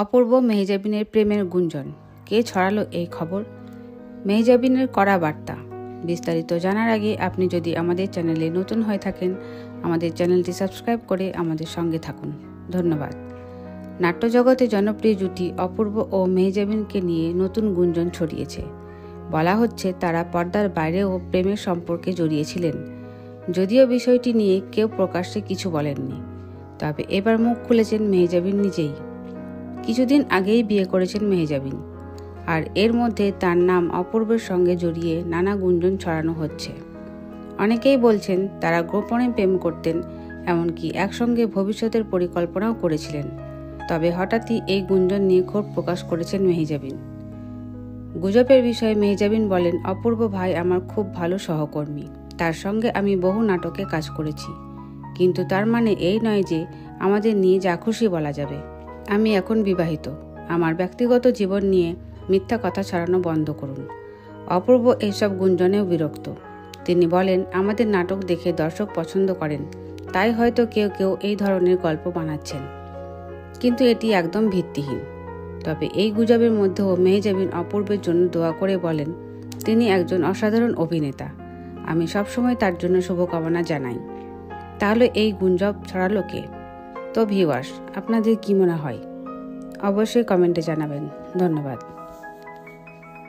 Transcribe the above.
অপূর্ব মেহজাবিনের প্রেমের গুঞ্জন, কে ছড়ালো এই খবর? মেহজাবিনের কড়া বার্তা। বিস্তারিত জানার আগে আপনি যদি আমাদের চ্যানেলে নতুন হয়ে থাকেন, আমাদের চ্যানেলটি সাবস্ক্রাইব করে আমাদের সঙ্গে থাকুন। ধন্যবাদ। নাট্যজগতে জনপ্রিয় জুটি অপূর্ব ও মেহজাবিনকে নিয়ে নতুন গুঞ্জন ছড়িয়েছে। বলা হচ্ছে তারা পর্দার বাইরেও প্রেমের সম্পর্কে জড়িয়েছিলেন, যদিও বিষয়টি নিয়ে কেউ প্রকাশ্যে কিছু বলেননি। তবে এবার মুখ খুলেছেন মেহজাবিন নিজেই। কিছুদিন আগেই বিয়ে করেছেন মেহজাবিন, আর এর মধ্যে তার নাম অপূর্বের সঙ্গে জড়িয়ে নানা গুঞ্জন ছড়ানো হচ্ছে। অনেকেই বলছেন তারা গোপনে প্রেম করতেন, এমনকি একসঙ্গে ভবিষ্যতের পরিকল্পনাও করেছিলেন। তবে হঠাৎই এই গুঞ্জন নিয়ে ক্ষোভ প্রকাশ করেছেন মেহজাবিন। গুজবের বিষয়ে মেহজাবিন বলেন, অপূর্ব ভাই আমার খুব ভালো সহকর্মী, তার সঙ্গে আমি বহু নাটকে কাজ করেছি, কিন্তু তার মানে এই নয় যে আমাদের নিয়ে যা খুশি বলা যাবে। আমি এখন বিবাহিত, আমার ব্যক্তিগত জীবন নিয়ে মিথ্যা কথা ছড়ানো বন্ধ করুন। অপূর্ব এইসব গুঞ্জনেও বিরক্ত। তিনি বলেন, আমাদের নাটক দেখে দর্শক পছন্দ করেন, তাই হয়তো কেউ কেউ এই ধরনের গল্প বানাচ্ছেন, কিন্তু এটি একদম ভিত্তিহীন। তবে এই গুজবের মধ্যেও মেহজাবিন অপূর্বের জন্য দোয়া করে বলেন, তিনি একজন অসাধারণ অভিনেতা, আমি সবসময় তার জন্য শুভকামনা জানাই। তাহলে এই গুঞ্জন ছড়ালো কে? তো ভিউয়ার্স, আপনাদের কি মনে হয় অবশ্যই কমেন্টে জানাবেন। ধন্যবাদ।